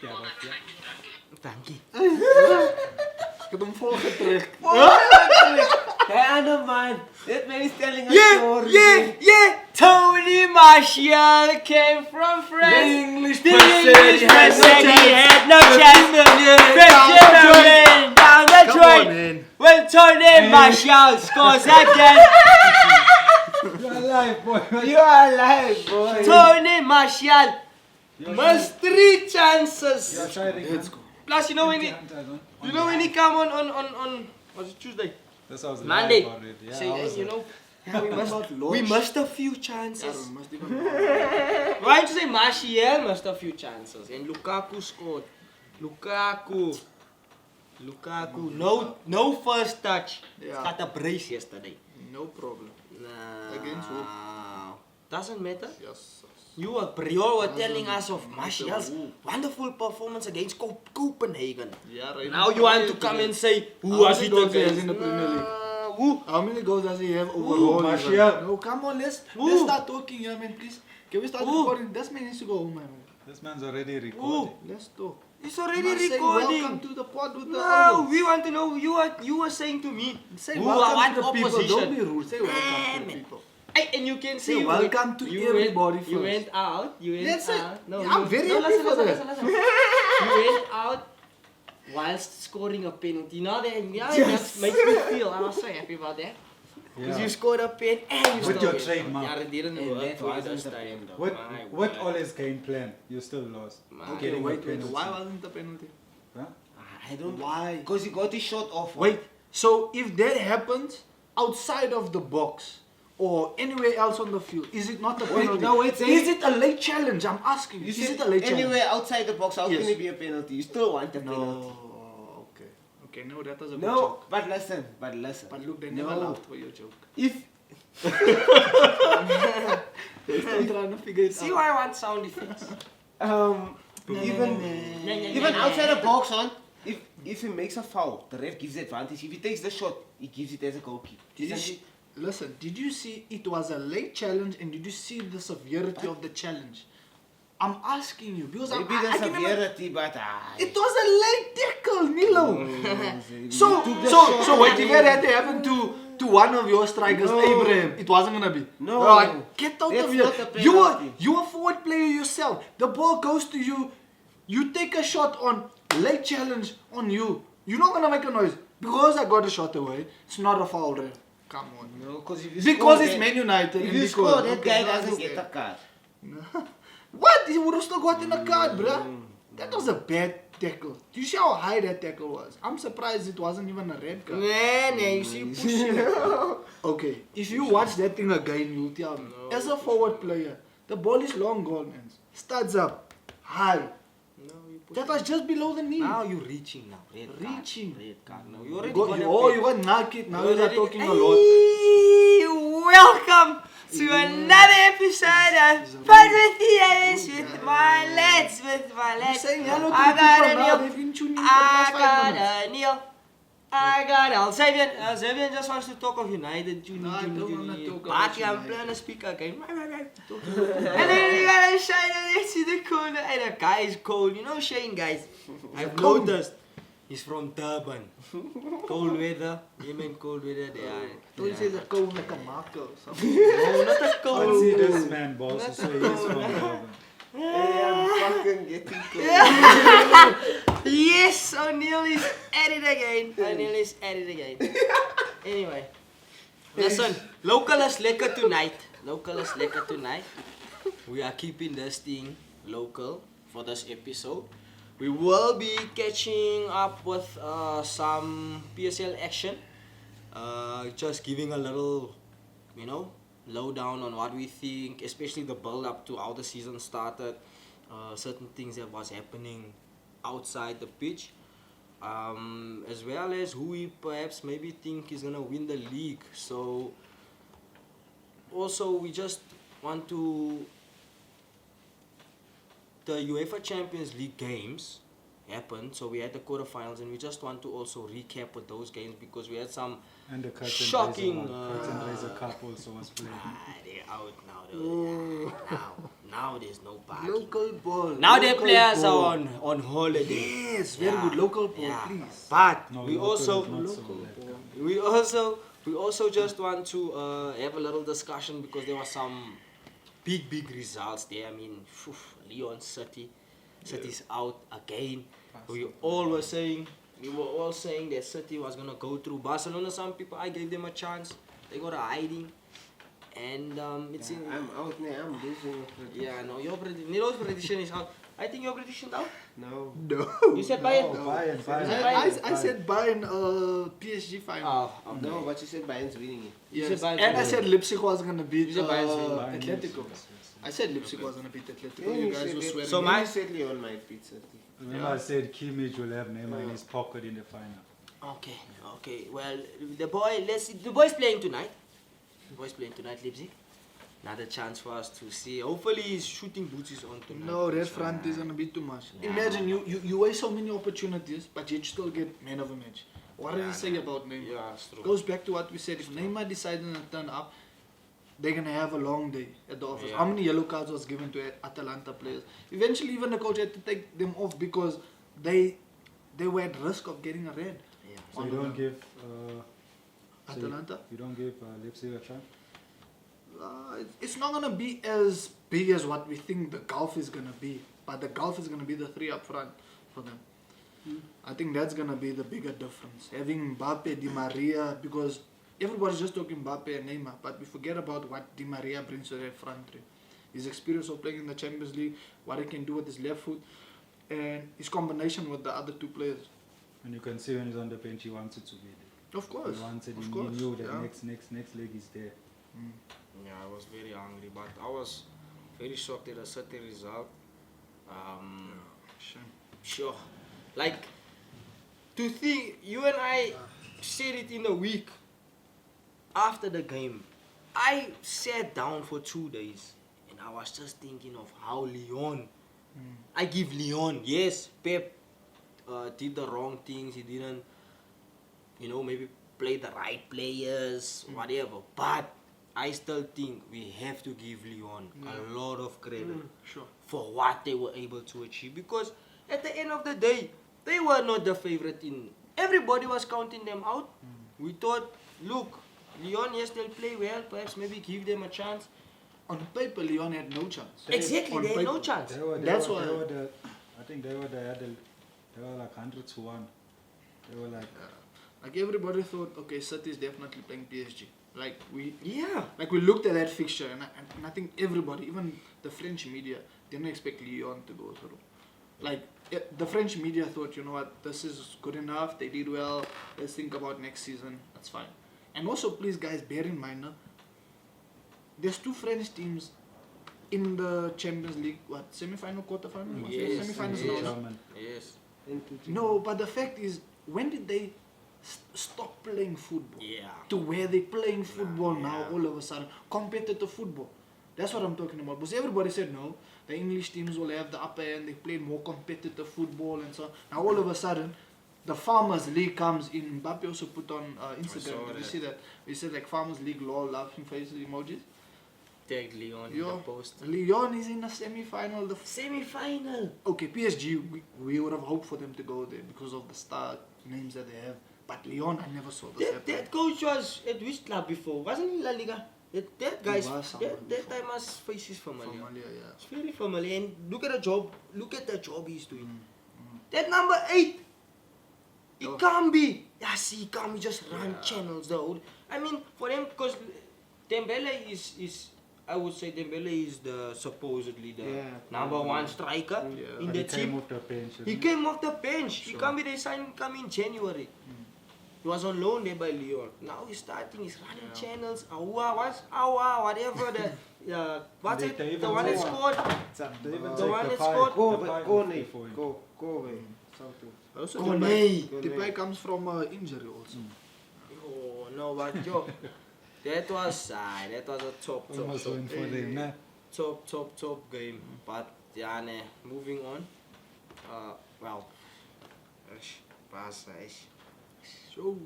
Ja, wat ja. Dankie. Ik heb hem volgetrekt. Hey, Anna man, that man is telling a Yeah, story. yeah. Tony Marshall came from France. The English The person, English he had no person, he chance. had no chance. Benjamin down the Come on, joint. man. Well, Tony Marshall scores again. You're alive, boy. You are alive, boy. Tony Marshall missed 3 chances. Ja, sorry, Let's go. Plus, you know when he come on was it Tuesday? This was Monday. live already. Yeah, Say, I was you know, yeah, we launch. missed a few chances. we must even Why don't you say Martial missed a few chances and Lukaku scored. Lukaku, no first touch. Yeah. Got a brace yesterday. No problem. Nah. Against who? Doesn't matter. Yes. You were telling us of Martial's wonderful performance against Copenhagen. Yeah, right. Now you want to come and say who How was many it goals he has against? in the Premier League? Who? How many goals does he have overall? Martial. No, come on, let's Who? start talking here, man, please. Can we start Who? recording? This man needs to go home, man. This man's already recording. Who? Let's talk. It's already Must say recording. welcome to the pod with the No, Owens. we want to know you were saying to me. Say who welcome what to the people. opposition? Don't be rude. Say welcome to the Man. people. Hey, and you can Say see welcome to everybody You first. went out. You went That's it. out. I'm very happy for that. Listen. You went out whilst scoring a penalty. Now that Yes. makes me feel. I was so happy about that. Because Yeah. you scored a pen and you With still your win. trademark. Yeah, it didn't And work that for you wasn't this the time. pen, With, My with word. all his game plan, you still lost. My Okay, Getting a wait. penalty. Why wasn't the penalty? Huh? I don't. Why? Because he got his shot off. Wait. So if that happens outside of the box or anywhere else on the field, is it not a Wait, penalty? no, wait, say- Is it a late challenge? I'm asking you. You Is said it a late challenge? anywhere outside the box, how Yes. can it be a penalty? You still want a penalty. No. Okay. Okay. No, that was a good No, joke. but listen. But But look, they never No. laughed for your joke. If They're still trying to figure it See out. why I want sound effects. even outside the box, if he makes a foul, the ref gives advantage. If he takes the shot, he gives it as a goal kick. Listen, did you see it was a late challenge and did you see the severity of the challenge? I'm asking you because Maybe I the can remember- severity, but it was a late tackle, Milo. He So took the shot. what if it had happened to one of your strikers, No. Abraham? It wasn't gonna be. No. Right, get out That's of here. not a You penalty. are a forward player yourself. The ball goes to you. You take a shot on late challenge on you. You're not gonna make a noise because I got a shot away. It's not a foul, Ray. Come on. No, because if you Because score it's that- Man United. If and you because- score, that okay, guy no, I doesn't get a understand. card. What? He would have still gotten a card, bruh. That was a bad tackle. Do you see how high that tackle was? I'm surprised it wasn't even a red card. Nah, you see pushing. Okay, if you watch that thing again, you'll tell me. As a forward player, the ball is long gone, man. Studs up, high. No, you push. That was just below the knee. Now you're reaching now. Red card. Reaching. Red card. No, you already You got a you pen. got naked. Now You you're already- talking a lot. Hey, welcome to another episode of Fun with the Others with my lads, I'm saying hello to I the got people a now. new- They've been tuning in for the I last 5 got minutes. a Neil. I got Alzavian. Alzavian just wants to talk of United. No, I don't wanna talk about Party, I'm United. playing a speaker again. And then you gotta shine next to the corner. And the guy is cold. You know Shane, guys. I've cold. noticed. He's from Durban. Cold weather. Him and cold weather, they are. Don't you say the cone like a marker or something? No, not a cold. Let's see this man, boss. So he's from Durban. Hey, I'm fucking getting cold. Yes, O'Neil is at it again. O'Neil is at it again. Anyway. Listen, local is lekker tonight. Local is lekker tonight. We are keeping this thing local for this episode. We will be catching up with some PSL action. Just giving a little, lowdown on what we think, especially the build up to how the season started. Certain things that was happening outside the pitch. As well as who we perhaps maybe think is gonna win the league. So also we just want to the UEFA Champions League games happened. So we had the quarterfinals, and we just want to also recap with those games because we had some And the curtain shocking. Curtain Raiser Cup also was played. They're out now. Though. Now there's no parking. Local ball. Now the local players ball. are on holiday. Yes, very good. Local ball, Yeah. please. But No, we local also is not so bad. we also just want to have a little discussion because there were some big results there. I mean, Leon City's out again. We were all saying that City was gonna go through Barcelona. Some people, I gave them a chance. They got a hiding, and it's in. I'm out now. I'm losing. Yeah, no, your Nilo's prediction is out. I think your prediction out. No. No. You said Bayern. Bayern. I said Bayern PSG final. Oh, okay. No, but you said Bayern's winning it. You Yes. said Bayern's And I winning. said Leipzig was gonna beat You said Bayern's winning. Atletico. I said Leipzig was gonna beat Atletico. Then You guys were swearing. So me. my- You said Leon might beat City. Remember I said Kimmich will have Neymar in his pocket in the final. Okay. Well, the boy's playing tonight. The boy's playing tonight, Leipzig. Another chance for us to see. Hopefully, his shooting boots is on tonight. No, that front is gonna be too much. Yeah. Imagine you waste so many opportunities, but you still get man of the match. What did Yeah, you say about Neymar? Yeah, it's true. Goes back to what we said. If Neymar decides to turn up, they're gonna have a long day at the office. Yeah. How many yellow cards was given to Atalanta players? Eventually, even the coach had to take them off because they were at risk of getting a red. Yeah. So you don't give Atalanta. You don't give Leipzig a chance. It's not gonna be as big as what we think the gulf is gonna be, but the gulf is gonna be the three up front for them. I think that's gonna be the bigger difference. Having Mbappe, Di Maria, because everybody's just talking Mbappe and Neymar, but we forget about what Di Maria brings to their front three. His experience of playing in the Champions League, what he can do with his left foot, and his combination with the other two players. And you can see when he's on the bench, he wants it to be there. Of course, He wants it. of He course. knew that yeah. next leg is there. Yeah, I was very angry, but I was very shocked at the City result. Shame. Sure. Like, to think, you and I said it in a week after the game. I sat down for 2 days and I was just thinking of how Leon, I give Leon, yes, Pep did the wrong things, he didn't, maybe play the right players, whatever, but I still think we have to give Leon a lot of credit Sure. for what they were able to achieve, because at the end of the day, they were not the favorite everybody was counting them out. We thought, look, Leon, yes, they'll play well, perhaps maybe give them a chance. On paper, Leon had no chance. Exactly, On they had no paper. chance. That's why- I think they were like 100 to 1. They were like, Like everybody thought, okay, City is definitely playing PSG. Like we looked at that fixture, and I think everybody, even the French media, didn't expect Lyon to go through. Like the French media thought, you know what, this is good enough. They did well. Let's think about next season. That's fine. And also, please, guys, bear in mind, there's 2 French teams in the Champions League. What, semi-final, quarter-final? Yes, Semi-finals yes. now. German. Yes. No, but the fact is, when did they stop playing football? Yeah. To where they're playing football now yeah. all of a sudden, competitive football. That's what I'm talking about. Because everybody said no, the English teams will have the upper end, they played more competitive football and so on. Now all of a sudden, the Farmers League comes in. Mbappe also put on Instagram, saw did you that. see that? He said like Farmers League, lol, laughing faces emojis. Tagged Leon in Yo, the post. Lyon is in the semi-final. Semi-final. Okay, PSG, we would have hoped for them to go there because of the star names that they have. But Lyon, I never saw this happen. That coach was at which club before? Wasn't he La Liga? That guy's, was somewhere that before. time was faces familiar. Familiar, yeah. It's very familiar, and look at the job he's doing. That number 8, it Oh. can't be. Yeah, see, it can't be just run channels though. I mean, for them, because Dembele is I would say Dembele is supposedly the number 1 striker Yeah. in But the he came team. off the bench. He came off the bench. He can't be, they signed him in January. He was on loan there by Lyon. Now he's starting, he's running channels. Whatever the what's it? They The even one that take- scored. They even The take one the that pie- scored- the Go, pie go, off Nate. for him. Go away. Something. Also, Go Depay, Go Depay Nate. comes from injury also. Oh no, but yo, that was a Almost going for them, nah. top game. But yeah, moving on. Well, Barca, So,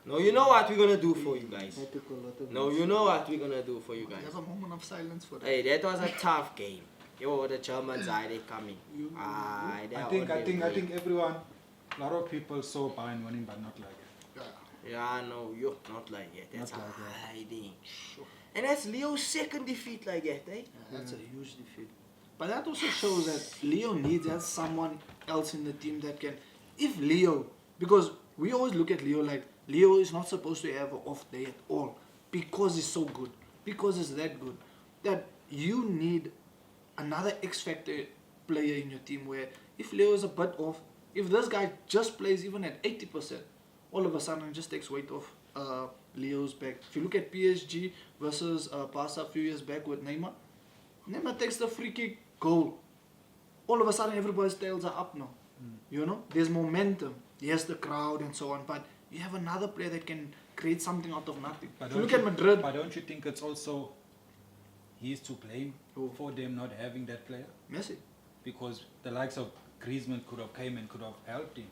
No, you know what we're gonna do for you guys. I took a lot of No, you know what we're gonna do for you guys. there's a moment of silence for that. Hey, that was a tough game. Yo, the Germans are they coming? They I are think on I their think I way. think everyone, a lot of people saw Bayern winning, but not like it. Yeah. Yeah, no, yo, not like that. That's Not like that. hiding. And that's Leo's second defeat like that, eh? That's a huge defeat. But that also shows that Leo needs someone else in the team that can. If Leo, because we always look at Leo like Leo is not supposed to have an off day at all because he's so good, because he's that good. That you need another X factor player in your team where if Leo is a bit off, if this guy just plays even at 80%, all of a sudden it just takes weight off Leo's back. If you look at PSG versus Barca a few years back with Neymar, Neymar takes the free kick goal. All of a sudden everybody's tails are up now. You know, there's momentum. Yes, the crowd and so on, but you have another player that can create something out of nothing. But If you look at Madrid, But don't you think it's also he's to blame Who? for them not having that player? Messi. Because the likes of Griezmann could have came and could have helped him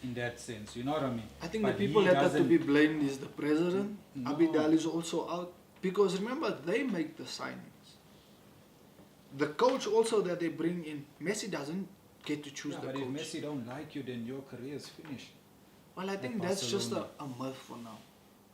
in that sense. You know what I mean? I think But the people he that have to doesn't- be blamed is the president. No. Abidal is also out. Because remember, they make the signings. The coach also that they bring in, Messi doesn't get to choose Yeah, the but if coach. Messi don't like you, then your career is finished. Well, I think At that's just a Barcelona. myth for now.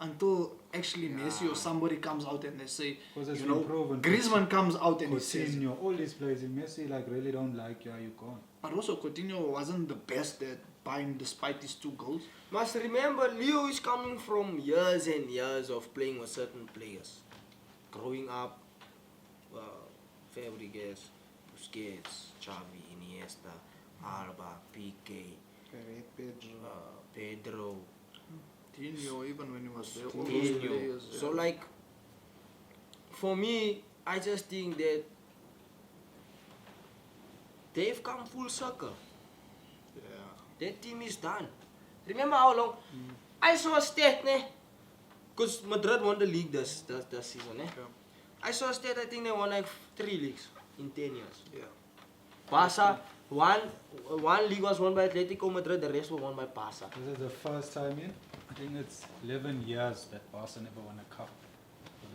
Until actually Messi or somebody comes out and they say, 'Cause it's you been know, proven. Griezmann comes out and he says, Coutinho, all these players in Messi like really don't like you, are you gone? but also Coutinho wasn't the best at buying despite his 2 goals. Must remember, Leo is coming from years and years of playing with certain players. Growing up, Fabregas, Busquets, Xavi, Iniesta, Alba, Piqué, Pedro, Coutinho, even when he was there, all those Coutinho. players. So like, for me, I just think that they've come full circle. yeah. That team is done. Remember how long? I saw a stat, ne? Because Madrid won the league this season, ne? Yeah. I saw a stat, I think they won like 3 leagues in 10 years. Yeah. Barca, one league was won by Atletico Madrid, the rest were won by Barca. This is the first time in, I think it's 11 years that Barca never won a cup.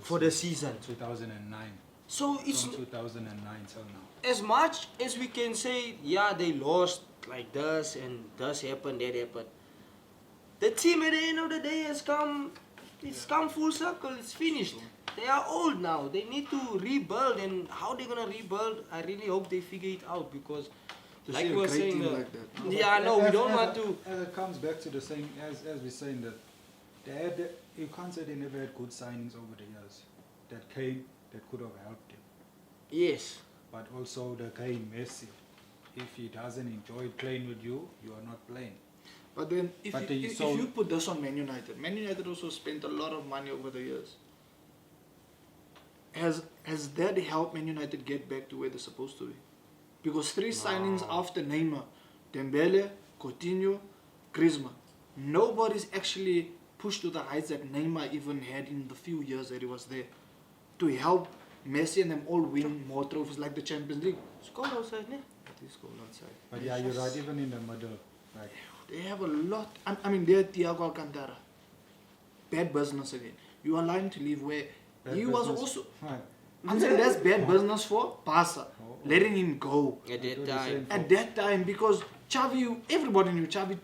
For the season. 2009. So it's From 2009 till now. as much as we can say, yeah, they lost like this and this happened, that happened. The team at the end of the day has come, it's come full circle, it's finished. They are old now, they need to rebuild, and how they're gonna rebuild, I really hope they figure it out, because To like see we a were great saying, team like that. yeah, no, we don't want to. As it comes back to the same, as we're saying that, you can't say they never had good signings over the years that came, that could have helped them. Yes. But also the guy Messi, if he doesn't enjoy playing with you, you are not playing. But then, if, But you, they if sold- you put this on Man United also spent a lot of money over the years. Has that helped Man United get back to where they're supposed to be? Because 3 signings after Neymar, Dembele, Coutinho, Griezmann, nobody's actually pushed to the heights that Neymar even had in the few years that he was there to help Messi and them all win more trophies like the Champions League. It's cold outside, ne? It is cold outside. But yeah, you're right, even in the middle. Like, They have a lot. I mean, they're Thiago Alcantara. Bad business again. You are lying to leave where bad he was business. also. Right. I'm saying that's bad business for Barca. Oh. Letting him go At do that the time. same. at that time because Xavi, everybody knew Xavi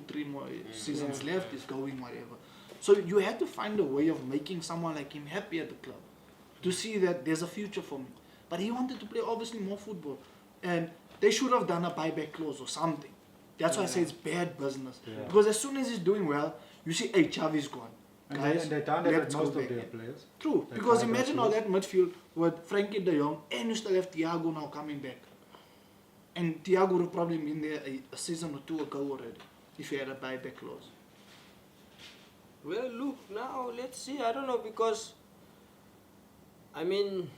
3 more seasons left, is going whatever. So you had to find a way of making someone like him happy at the club to see that there's a future for me. But he wanted to play obviously more football, and they should have done a buyback clause or something. That's why I say it's bad business. Yeah. Because as soon as he's doing well, you see, hey, Xavi's gone. And Guys, they've done that with let's go most of back their in. players. True, They because buy back imagine all clothes. that midfield with Frankie de Jong and you still have Thiago now coming back. And Thiago would have probably been there a season or 2 ago already if he had a buyback clause. Well, look, now let's see. I don't know, because I mean,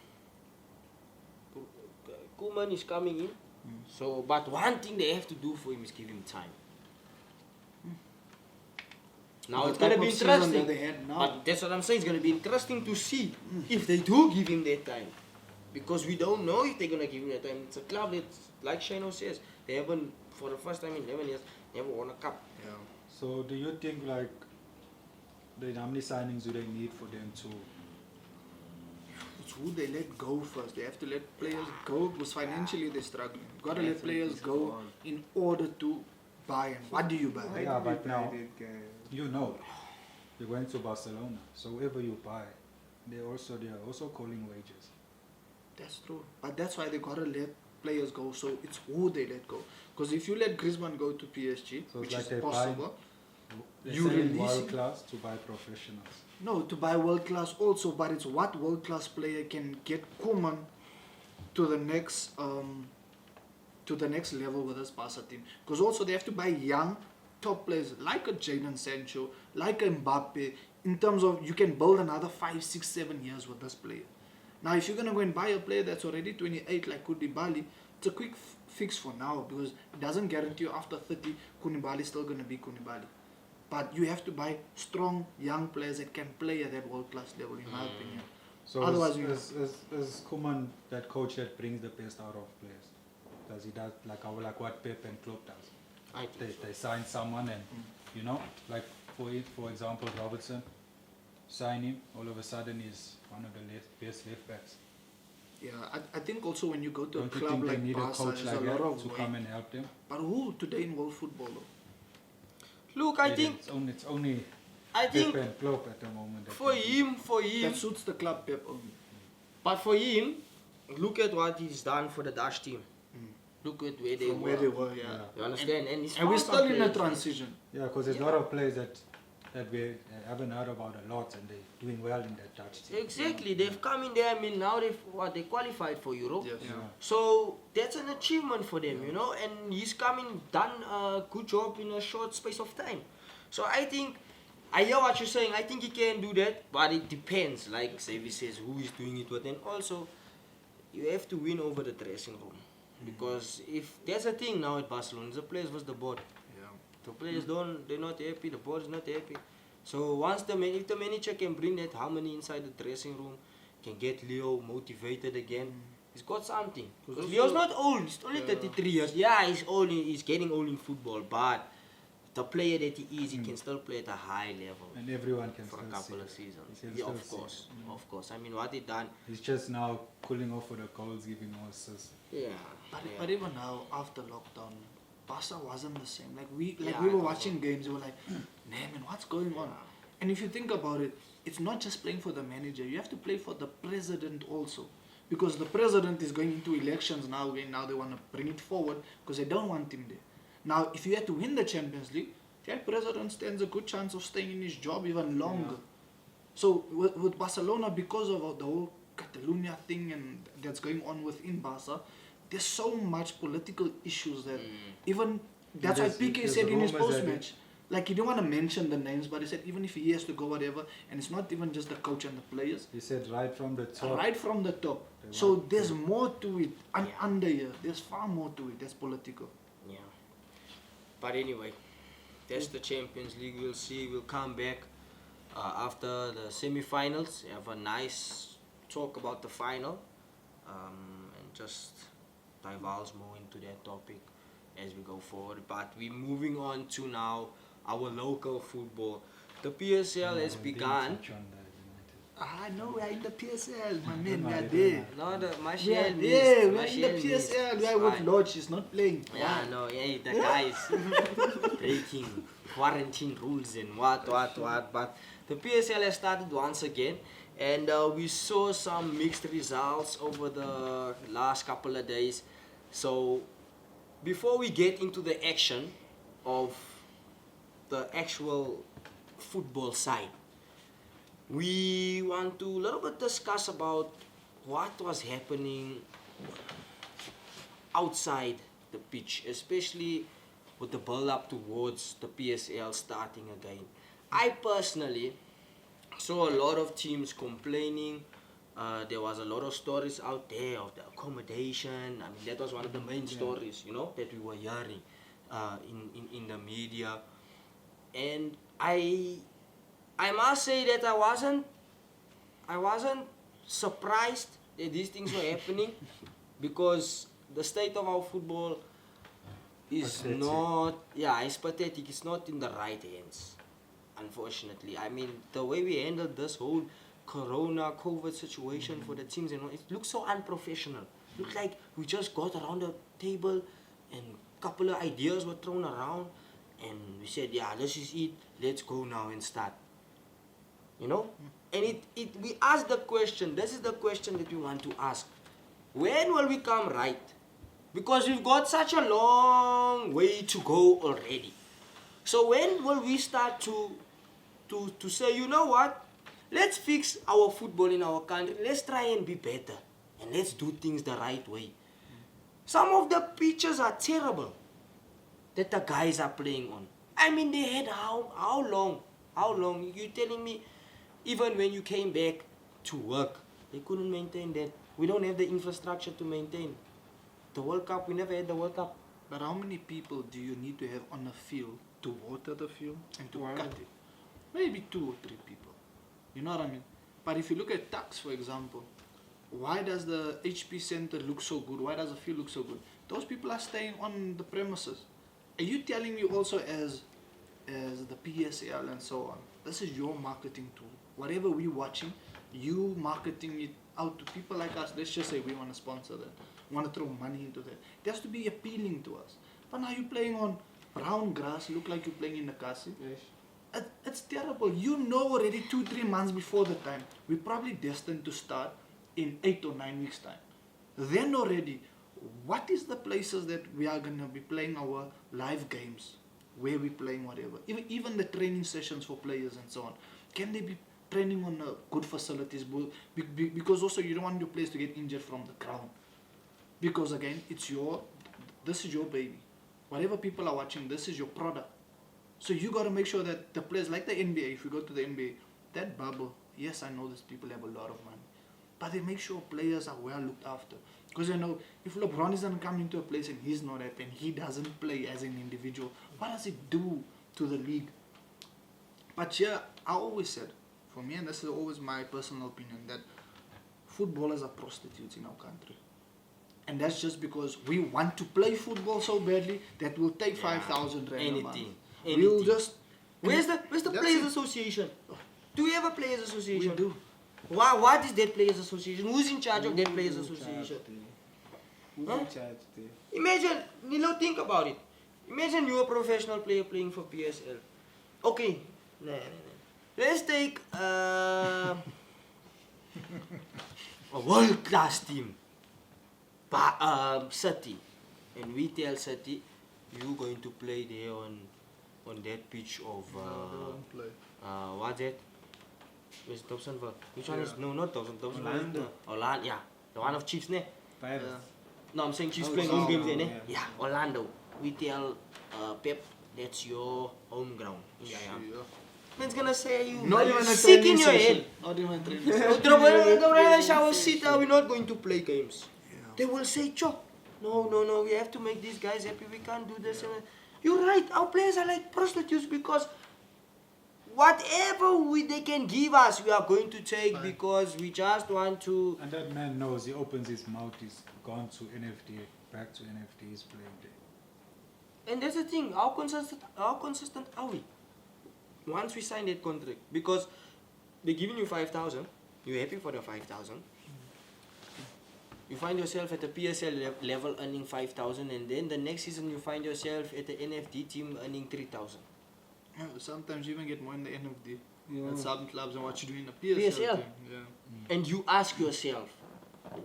Koeman is coming in. So, but one thing they have to do for him is give him time. Now The it's gonna type be of season that interesting. they had now. But that's what I'm saying. It's gonna be interesting to see if they do give him that time, because we don't know if they're gonna give him that time. It's a club that, like Shano says, they haven't, for the first time in 11 years, Never won a cup. Yeah. So do you think like how many signings do they need for them to? It's who they let go first. They have to let players go because financially they're struggling. You've got to let players go in order to buy. And what do you buy? Yeah, but now you know you're going to Barcelona, so whoever you buy, they are also calling wages. That's true. But that's why they got to let players go. So it's who they let go. Because if you let Griezmann go to PSG, So which it's like is they're possible, They're You selling release world it. class to buy professionals. no, to buy world class also. But it's what world class player can get Koeman to the next level with this Barca team. Because also they have to buy young top players like a Jadon Sancho, like a Mbappe. In terms of you can build another 5, 6, 7 years with this player. Now, if you're gonna go and buy a player that's already 28 like Koulibaly, it's a quick fix for now because it doesn't guarantee you after 30 Koulibaly is still gonna be Koulibaly. But you have to buy strong young players that can play at that world class level, in my opinion. So Otherwise, is Koeman that coach that brings the best out of players? Does he does like what Pep and Klopp does? I think They sign someone and you know, like for example Robertson, sign him, all of a sudden he's one of the best left backs. Yeah, I think also when you go to Don't a you club think they like need a Barca, coach there's like a lot that of to weight. come and help them? But who today in world football though? Look, I think it's only I Pep think and Klopp at the moment. that for can do him, That suits the club Pep only. but for him, look at what he's done for the Dutch team. Look at where they From were. where they were, yeah. Yeah. You understand? And, he's And we're found some still in a players, transition. Yeah, because there's a lot of players that we haven't heard about a lot, and they're doing well in that Dutch team. Exactly, they've come in there. I mean, now they qualified for Europe. Yes. Yeah. So that's an achievement for them, you know. And he's done a good job in a short space of time. So I think I hear what you're saying. I think he can do that, but it depends. Like Xavi says, who is doing it with, and also you have to win over the dressing room. Because if there's a thing now at Barcelona, the players versus the board. Yeah. The players they're not happy, the board is not happy. So once if the manager can bring that harmony inside the dressing room, can get Leo motivated again, he's got something. Because Leo's not old, he's only 33 years. Yeah, he's old, he's getting old in football, but the player that he is, he can still play at a high level And everyone can for a still couple see of it. seasons. He can Yeah, still of see course, it. of course. I mean, what he done, He's just now cooling off for the goals, giving more assists. yeah. But even now, after lockdown, Barca wasn't the same. Like we Yeah, were it wasn't. watching games, we were like, man, what's going on? And if you think about it, it's not just playing for the manager. You have to play for the president also, because the president is going into elections now. And now they want to bring it forward because they don't want him there. Now, if you had to win the Champions League, that president stands a good chance of staying in his job even longer. So with Barcelona, because of the whole Catalonia thing and that's going on within Barca, there's so much political issues that even that's why PK there's said in his rumors that post-match, like he didn't want to mention the names, but he said even if he has to go whatever, and it's not even just the coach and the players, He said right from the top. right from the top. They So want there's to- more to it under here. There's far more to it. That's political. Yeah. But anyway, that's the Champions League. We'll see. We'll come back after the semi-finals. We have a nice talk about the final and just divulge more into that topic as we go forward. But we're moving on to now our local football. The PSL has We didn't begun. touch on the United. I know we are in the PSL, my man. We Don't are worry, there. No, the We are Martial there. missed. We are in Martial the missed. PSL. We It's are with fine. Lodge. He's not playing. Yeah, no, yeah, the guys breaking quarantine rules and what. But the PSL has started once again, and we saw some mixed results over the last couple of days. So, before we get into the action of the actual football side, we want to a little bit discuss about what was happening outside the pitch, especially with the build-up towards the PSL starting again. I personally saw a lot of teams complaining. There was a lot of stories out there of the accommodation. I mean, that was one of the main stories, you know, that we were hearing in the media. And I must say that I wasn't surprised that these things were happening because the state of our football is Pathetic. not, it's pathetic. It's not in the right hands, unfortunately. I mean, the way we handled this whole COVID situation for the teams and all, it looks so unprofessional. Looks like we just got around the table and a couple of ideas were thrown around and we said, this is it. Let's go now and start. You know? And we asked the question, this is the question that we want to ask. When will we come right? Because we've got such a long way to go already. So when will we start to say, you know what? Let's fix our football in our country. Let's try and be better. And let's do things the right way. Some of the pitches are terrible that the guys are playing on. I mean, they had how long? How long? You're telling me even when you came back to work, they couldn't maintain that. We don't have the infrastructure to maintain. The World Cup, we never had the World Cup. But how many people do you need to have on a field to water the field and to cut it? Maybe 2 or 3 people. You know what I mean? But if you look at Tux, for example, why does the HP Center look so good? Why does the field look so good? Those people are staying on the premises. Are you telling me also as the PSL and so on, this is your marketing tool? Whatever we're watching, you marketing it out to people like us. Let's just say we want to sponsor that, want to throw money into that. It has to be appealing to us. But now you're playing on brown grass, look like you're playing in the Kasi. Yes. It's terrible. You know already 2-3 months before the time, we're probably destined to start in 8 or 9 weeks time. Then already, what is the places that we are going to be playing our live games, where we're playing whatever, even the training sessions for players and so on, can they be training on good facilities? Because also you don't want your players to get injured from the ground, because again, this is your baby. Whatever people are watching, this is your product. So you got to make sure that the players, like the NBA, if you go to the NBA, that bubble, yes, I know these people have a lot of money, but they make sure players are well looked after. Because you know, if LeBron isn't coming into a place and he's not happy and he doesn't play as an individual, what does it do to the league? But yeah, I always said, for me, and this is always my personal opinion, that footballers are prostitutes in our country. And that's just because we want to play football so badly that we'll take 5,000 rand a month. We'll just... Where's the That's Players it. Association? Do we have a Players Association? We do. What is that Players Association? Who's in charge of that Players Association? Who's Huh? in charge there? Imagine, Nilo, think about it. Imagine you're a professional player playing for PSL. Okay, nah. Let's take a world-class team, City, and we tell City, you're going to play there on that pitch of what's that? Where's Dobsonville? Which one is not Dobsonville? Orlando. Orlando, yeah, the one of Chiefs, ne? Pirates. No, I'm saying Chiefs Oh, playing home games Orlando, there, ne? yeah. Yeah, Orlando. We tell Pep, that's your home ground. Yeah. Man's gonna say you Not even a sick in training your session. head. Not even a training No, session. the shower sit, we're not going to play games. Yeah. They will say, Chop, no, we have to make these guys happy, we can't do this. And you're right, our players are like prostitutes because whatever they can give us, we are going to take because we just want to... And that man knows, he opens his mouth, he's gone to NFT, back to NFT, he's playing there. And that's the thing, how consistent are we? Once we sign that contract, because they're giving you 5,000, you're happy for the 5,000. You find yourself at the PSL level earning 5,000, and then the next season you find yourself at the NFT team earning 3,000. Yeah, sometimes you even get more in the NFD. Yeah. At some clubs and what you do in the PSL. PSL. team. Yeah. And you ask yourself,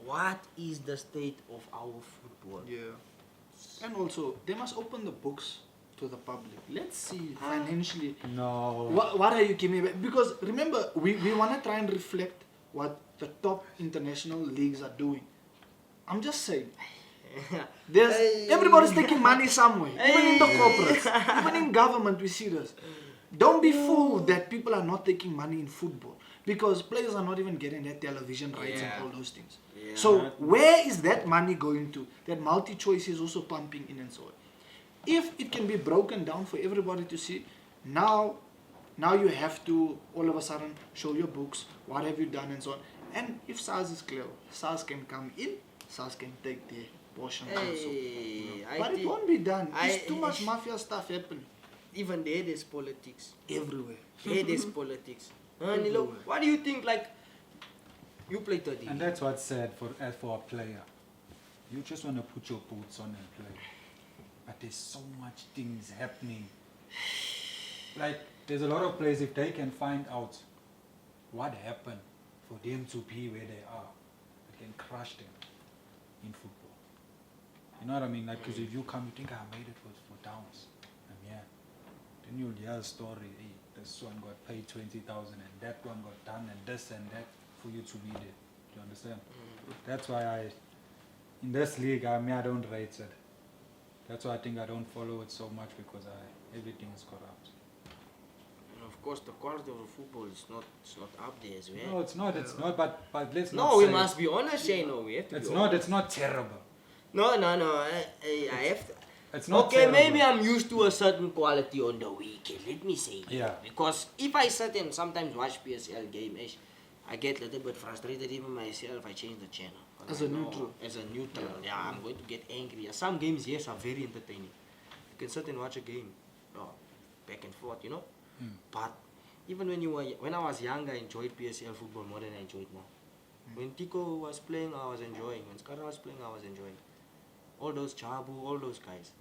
what is the state of our football? Yeah. And also, they must open the books to the public. Let's see financially. No. What are you giving back? Because remember, we want to try and reflect what the top international leagues are doing. I'm just saying. Everybody's taking money somewhere. Even in the corporates. Even in government, we see this. Don't be fooled that people are not taking money in football. Because players are not even getting their television rights and all those things. Yeah. So where is that money going to? That multi-choice is also pumping in and so on. If it can be broken down for everybody to see, now you have to all of a sudden show your books, what have you done and so on. And if SARS is clear, SARS can come in, SARS can take their portion. Also. Hey, I But it think won't be done. I- There's too much mafia stuff happening even there's politics. everywhere. There's politics. Nilo, what do you think? Like, you play 30. And that's what's sad for a player. You just want to put your boots on and play. But there's so much things happening. Like, there's a lot of players, if they can find out what happened for them to be where they are, they can crush them in football. You know what I mean? Like, because if you come, you think I made it for Downs. And yeah. Then you'll hear a story, hey, this one got paid 20,000 and that one got done and this and that for you to be there. Do you understand? That's why in this league, I don't rate it. That's why I think I don't follow it so much because everything is corrupt. And of course, the quality of the football is not up there as well. No, it's not. But let's not. No, we say must be honest, Shane. No, we have to. It's not terrible. No. I have to. It's not. Okay, terrible. maybe I'm used to a certain quality on the weekend. Let me say. Yeah. Because if I sit and sometimes watch PSL game, I get a little bit frustrated even myself. I change the channel. As a neutral. As a neutral, yeah, I'm going to get angry. Some games, yes, are very entertaining. You can sit and watch a game, back and forth, you know. But even when I was younger, I enjoyed PSL football more than I enjoyed now. When Tico was playing, I was enjoying. When Skara was playing, I was enjoying. All those Chabu, all those guys,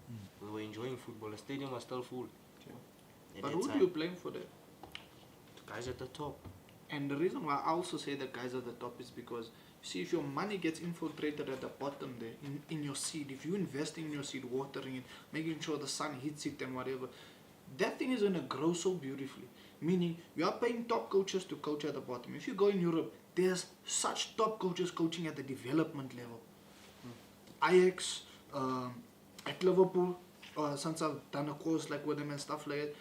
we were enjoying football. The stadium was still full. At But that who time, do you blame for that? the guys at the top. And the reason why I also say the guys at the top is because, see, if your money gets infiltrated at the bottom there, in your seed, if you invest in your seed, watering it, making sure the sun hits it and whatever, that thing is going to grow so beautifully. Meaning, you are paying top coaches to coach at the bottom. If you go in Europe, there's such top coaches coaching at the development level. Ajax, at Liverpool, since I've done a course like with them and stuff like that,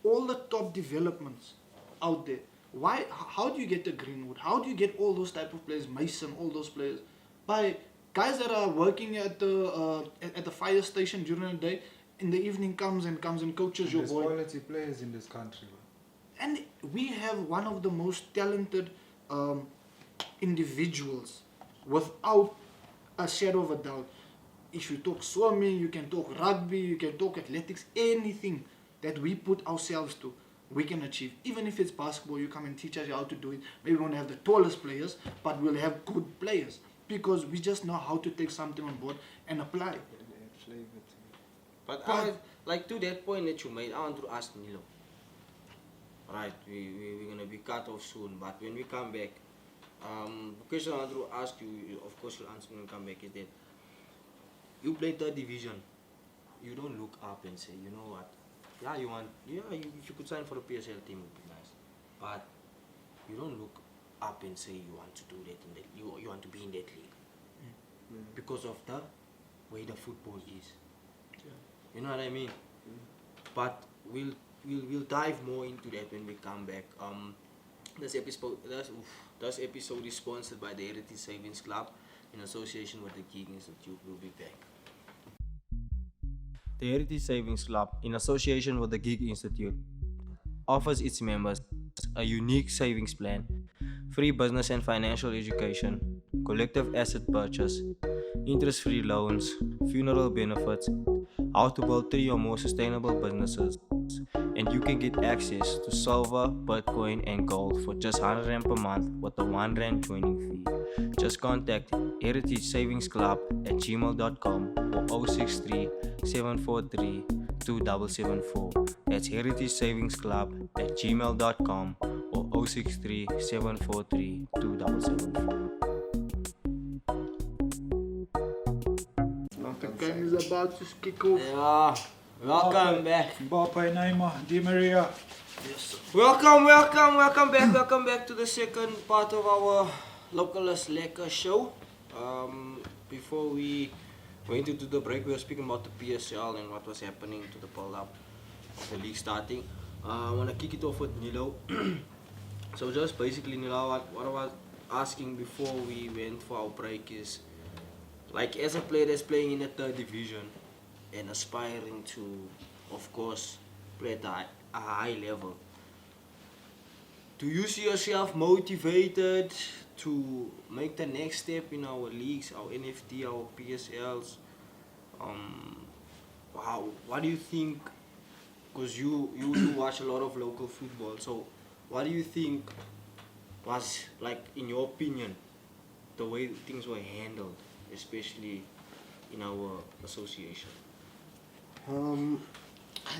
all the top developments out there. Why? How do you get the Greenwood? How do you get all those type of players, Mason, all those players? By guys that are working at the fire station during the day, in the evening comes and coaches your There's boy. quality players in this country. And we have one of the most talented individuals, without a shadow of a doubt. If you talk swimming, you can talk rugby, you can talk athletics, anything that we put ourselves to, we can achieve. Even if it's basketball, you come and teach us how to do it. Maybe we won't have the tallest players, but we'll have good players. Because we just know how to take something on board and apply. But I, like to that point that you made, I want to ask Nilo. Right, we're going to be cut off soon, but when we come back, the question I want to ask you, of course you'll answer when we come back, is that you play third division. You don't look up and say, you know what, if you could sign for a PSL team, it would be nice. But you don't look up and say you want to do that, and that you want to be in that league. Because of the way the football is. You know what I mean? But we'll dive more into that when we come back. This episode is sponsored by the Heritage Savings Club in association with the Gig Institute. We'll be back. The Heritage Savings Club, in association with the Gig Institute, offers its members a unique savings plan, free business and financial education, collective asset purchase, interest-free loans, funeral benefits, how to build 3 or more sustainable businesses, and you can get access to silver, Bitcoin and gold for just R100 per month with a R1 joining fee. Just contact Heritage Savings Club at gmail.com or 063 743 2774. That's Heritage Savings Club at gmail.com or 063 743 2774. The game is about to kick off. Yeah, welcome back. Mbappe, Neymar, Di Maria. Welcome back to the second part of our Localist Lekker show. Before we went into the break, we were speaking about the PSL and what was happening to the build-up of the league starting. I want to kick it off with Nilo. So just basically, Nilo, what I was asking before we went for our break is, like, as a player that's playing in the third division and aspiring to, of course, play at a high level, do you see yourself motivated to make the next step in our leagues, our NFT, our PSLs? What do you think? Because you watch a lot of local football, so what do you think was, like, in your opinion, the way things were handled, especially in our association?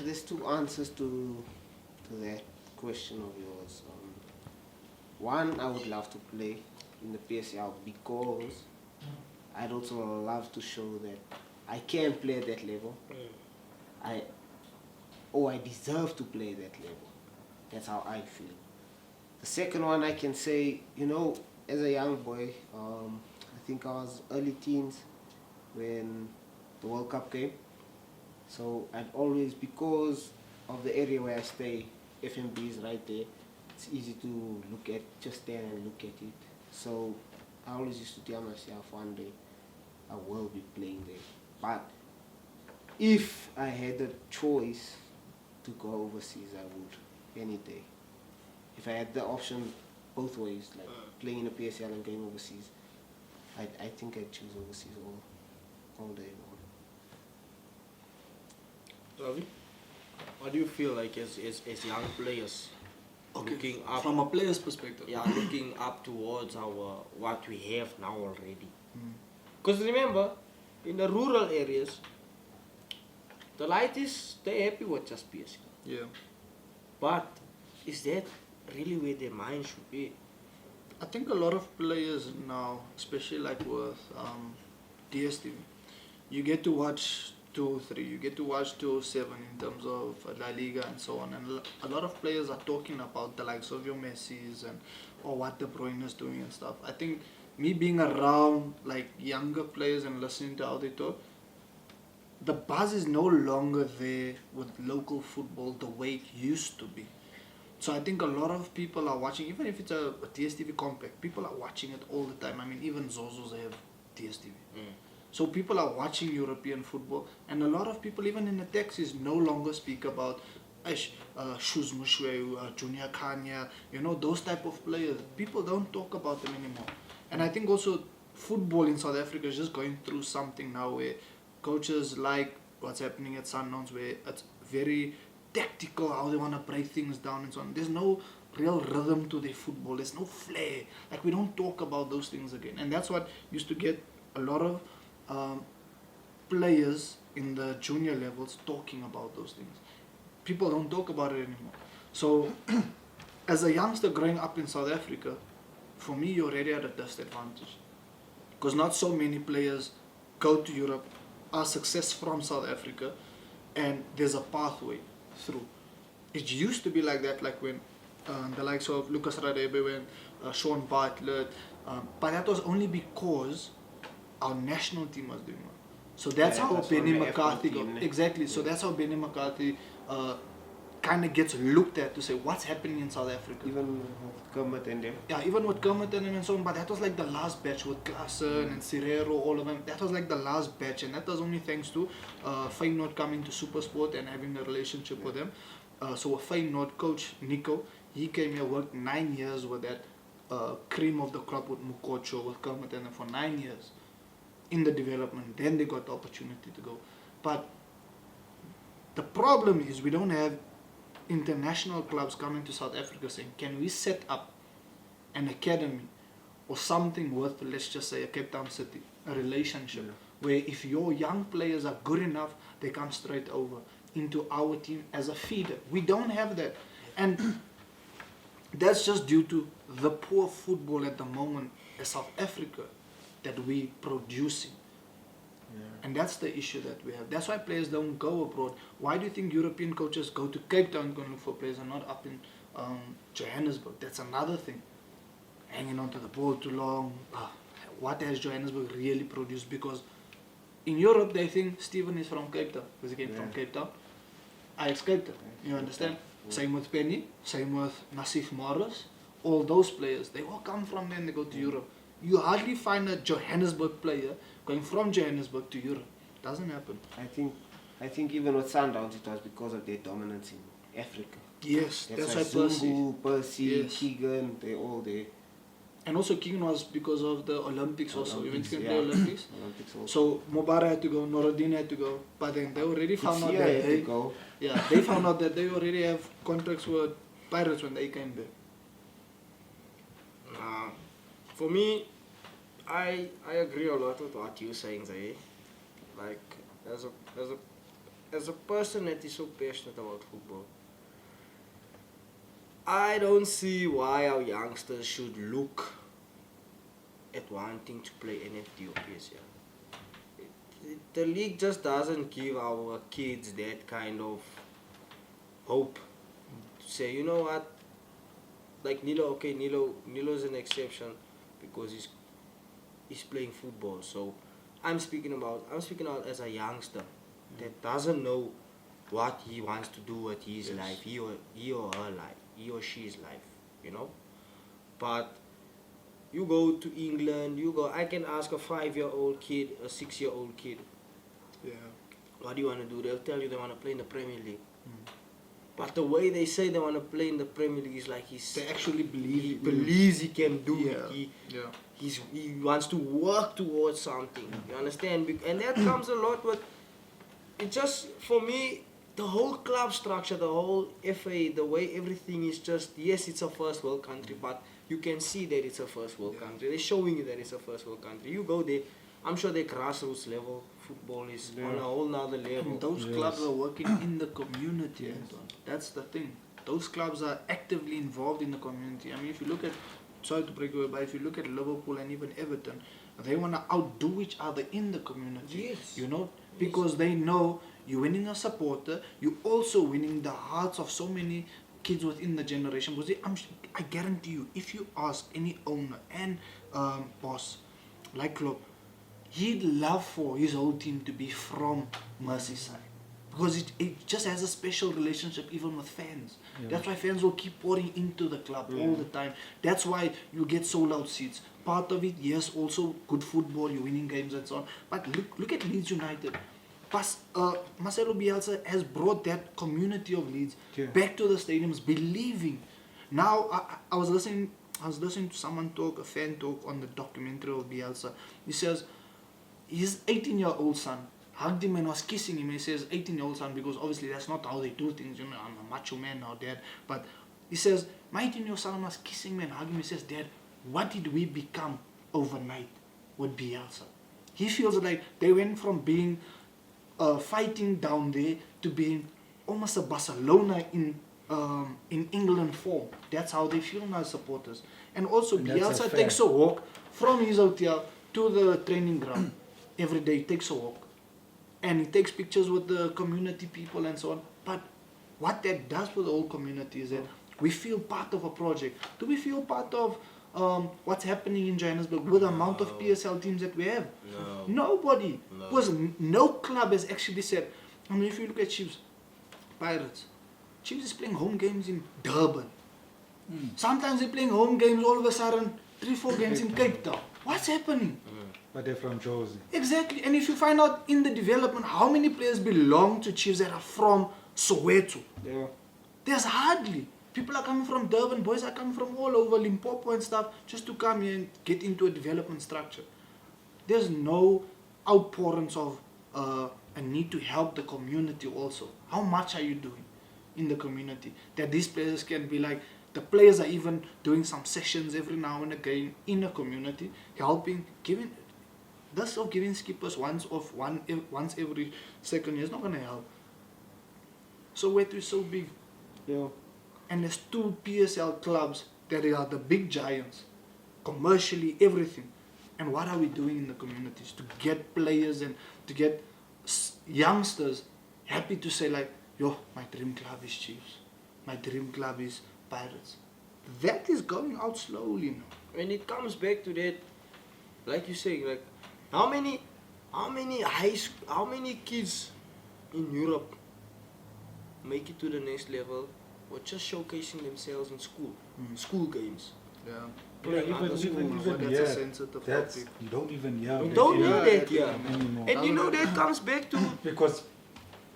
There's two answers to that question of yours. One, I would love to play in the PSL because I'd also love to show that I can play at that level. I deserve to play at that level. That's how I feel. The second one, I can say, as a young boy, I think I was early teens when the World Cup came. So I'd always, because of the area where I stay, FMB is right there. It's easy to look at, just stand and look at it. So I always used to tell myself one day I will be playing there. But if I had a choice to go overseas, I would, any day. If I had the option both ways, like playing in a PSL and going overseas, I think I'd choose overseas all day long. Ravi, what do you feel like as young players? Okay, looking up, from a player's perspective. Yeah, looking up towards what we have now already. Because remember, in the rural areas, the light is, they're happy with just PSL. Yeah. But is that really where their mind should be? I think a lot of players now, especially like with DSTV, you get to watch 203, you get to watch 207 in terms of La Liga and so on, and a lot of players are talking about the likes of your Messi's or what De Bruyne is doing and stuff. I think me being around like younger players and listening to how they talk, the buzz is no longer there with local football the way it used to be. So I think a lot of people are watching, even if it's a DSTV compact, people are watching it all the time. I mean, even Zozos have DSTV. So people are watching European football, and a lot of people, even in the taxis, no longer speak about Shuz Mushweu, Junior Kanya, those type of players. People don't talk about them anymore. And I think also football in South Africa is just going through something now where coaches like what's happening at Sundowns, where it's very tactical, how they want to break things down and so on. There's no real rhythm to their football. There's no flair. Like, we don't talk about those things again. And that's what used to get a lot of players in the junior levels talking about those things. People don't talk about it anymore. So as a youngster growing up in South Africa, for me, you're already at a disadvantage. Because not so many players go to Europe, are success from South Africa, and there's a pathway through. It used to be like that, like when the likes of Lucas Radebe, when Sean Bartlett, but that was only because our national team was doing well. So that's how Benny McCarthy got. Exactly. So that's how Benny McCarthy kind of gets looked at to say what's happening in South Africa. Even with Kermit and them. Yeah, even with Kermit and them and so on. But that was like the last batch with Klassen and Serrero, all of them. That was like the last batch, and that was only thanks to Feyenoord coming to Supersport and having a relationship with them. So a Feyenoord coach, Nico, he came here, worked 9 years with that cream of the crop with Mukocho, with Kermit and them for 9 years in the development. Then they got the opportunity to go. But the problem is we don't have international clubs coming to South Africa saying, can we set up an academy or something with, let's just say, a Cape Town City, a relationship where if your young players are good enough, they come straight over into our team as a feeder. We don't have that. And that's just due to the poor football at the moment in South Africa that we producing. And that's the issue that we have. That's why players don't go abroad. Why do you think European coaches go to Cape Town to look for players and not up in Johannesburg? That's another thing. Hanging on to the ball too long. What has Johannesburg really produced? Because in Europe they think Steven is from Cape Town because he came from Cape Town. Ajax Cape Town. You understand? Same with Penny. Same with Nassif Morris. All those players, they all come from there and they go to Europe. You hardly find a Johannesburg player going from Johannesburg to Europe. Doesn't happen. I think even with Sundowns it was because of their dominance in Africa. Yes, that's why That's Percy. Zungu, Percy, Yes. Keegan, they're all there. And also Keegan was because of the Olympics also. We went to play yeah. Olympics. Olympics also. So Mubarak had to go, Norodin had to go. But then they already found out Kutsia that had to they, go. yeah, they found out that they already have contracts with Pirates when they came there. For me, I agree a lot with what you're saying, Zay. Like, as a person that is so passionate about football, I don't see why our youngsters should look at wanting to play NFT or PSL. The league just doesn't give our kids that kind of hope to say, you know what, like Nilo's an exception because he's playing football. So I'm speaking out as a youngster that doesn't know what he wants to do with his life, he or her life, he or she's life, you know. But you go to England, I can ask a 5-year-old kid, a 6-year-old kid, Yeah. what do you want to do? They'll tell you they want to play in the Premier League. But the way they say they want to play in the Premier League is like They actually believe he it. believes he can do Yeah. it. Yeah. He wants to work towards something. You understand? And that comes a lot with. It just, for me, the whole club structure, the whole FA, the way everything is just, yes, it's a first world country, but you can see that it's a first world country. They're showing you that it's a first world country. You go there, I'm sure their grassroots level football is on a whole nother level. Those clubs are working in the community, Anton. That's the thing. Those clubs are actively involved in the community. I mean, if you look at, sorry to break away, but if you look at Liverpool and even Everton, they want to outdo each other in the community. Yes. You know, because they know you're winning a supporter, you're also winning the hearts of so many kids within the generation. Because I guarantee you, if you ask any owner and boss like Klopp, he'd love for his whole team to be from Merseyside. Because it just has a special relationship even with fans. Yeah. That's why fans will keep pouring into the club all the time. That's why you get sold out seats. Part of it, yes, also good football, you're winning games and so on. But look at Leeds United. Marcelo Bielsa has brought that community of Leeds back to the stadiums, believing. Now, I was listening to someone talk, a fan talk on the documentary of Bielsa. He says his 18-year-old son hugged him and was kissing him. He says 18-year-old son because obviously that's not how they do things. You know, I'm a macho man now, Dad. But he says my 18-year-old son was kissing me and hugging me. He says, Dad, what did we become overnight with Bielsa? He feels like they went from being fighting down there to being almost a Barcelona in England form. That's how they feel now, supporters. And also Bielsa takes a walk from his hotel to the training ground every day. He takes a walk and he takes pictures with the community people and so on. But what that does for the whole community is that we feel part of a project. Do we feel part of what's happening in Johannesburg with the amount of PSL teams that we have? No. Nobody. No. Because no club has actually said, I mean, if you look at Chiefs, Pirates, Chiefs is playing home games in Durban. Sometimes they're playing home games all of a sudden, 3-4 games in Cape Town. What's happening? But they're from Josie. Exactly. And if you find out in the development how many players belong to Chiefs that are from Soweto, there's hardly. People are coming from Durban, boys are coming from all over Limpopo and stuff just to come here and get into a development structure. There's no outpourings of a need to help the community also. How much are you doing in the community that these players can be like, the players are even doing some sessions every now and again in a community, helping, giving, this of giving skippers once every second year is not going to help. Soweto is so big. And there's 2 PSL clubs that are the big giants, commercially, everything. And what are we doing in the communities to get players and to get youngsters happy to say like, yo, my dream club is Chiefs, my dream club is Pirates. That is going out slowly now. When it comes back to that, like you say, like how many kids in Europe make it to the next level or just showcasing themselves in school games? Yeah. Playing other schools. That's a sensitive topic. You don't even hear You don't hear that anymore. And you know that comes back to Because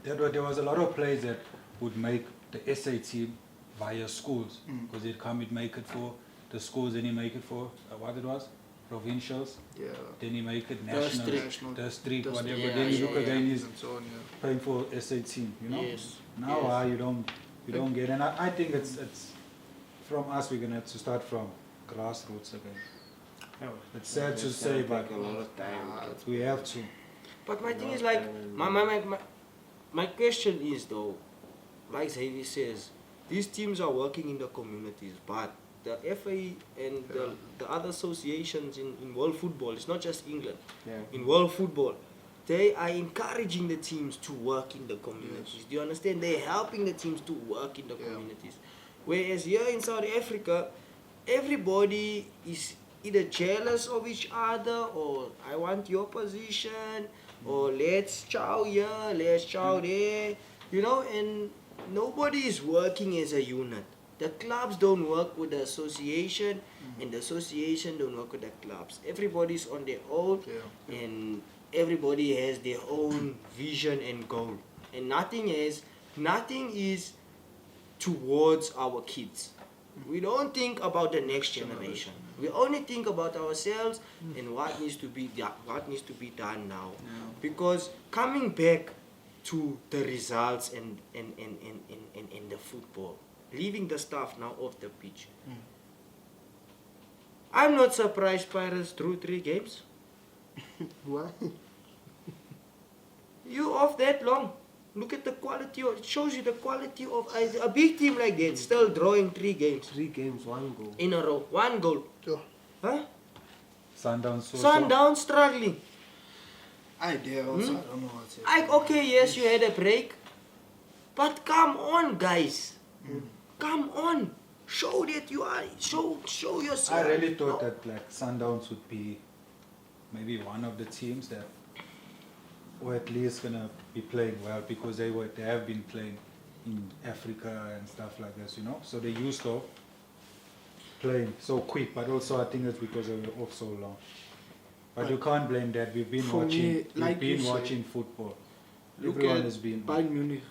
there was a lot of players that would make the SA team via schools, because he'd come, he'd make it for the schools, then he make it for what it was, provincials. Yeah. Then he make it District. national, district, District, whatever. yeah, Then you yeah, look again, he's And so on, yeah. playing for SA team, you know. Yes. Now Yes. you don't get, and I think it's from us. We're gonna have to start from grassroots again. It's sad to It's say, gonna but take a lot of time. we have to. But my thing is like, my question is though, like Xavier says, these teams are working in the communities, but the FA and the other associations in world football, it's not just England, Yeah. in world football, they are encouraging the teams to work in the communities. Do you understand? They're helping the teams to work in the communities. Whereas here in South Africa, everybody is either jealous of each other, or I want your position, or let's chow here, let's chow there, you know, and nobody is working as a unit. The clubs don't work with the association, and the association don't work with the clubs. Everybody's on their own, and everybody has their own vision and goal. And nothing is towards our kids. We don't think about the next generation. We only think about ourselves and what needs to be done now. Because coming back to the results and the football, leaving the stuff now off the pitch. I'm not surprised Pirates drew 3 games. Why? You off that long. Look at the quality of, it shows you the quality of a big team like that still drawing 3 games 3 games, 1 goal. in a row. 1 goal. Yeah. Huh? Sundown Struggling. I dare also, I don't know what's it. Okay, yes, you had a break. But come on, guys. Come on. Show that you are, show yourself. I really thought that like Sundowns would be maybe one of the teams that were at least gonna be playing well, because they have been playing in Africa and stuff like this, you know. So they used to playing so quick, but also I think it's because they were off so long. But you can't blame that. We've been For me, like you say, watching football. Look Everyone at has been. Bayern Munich,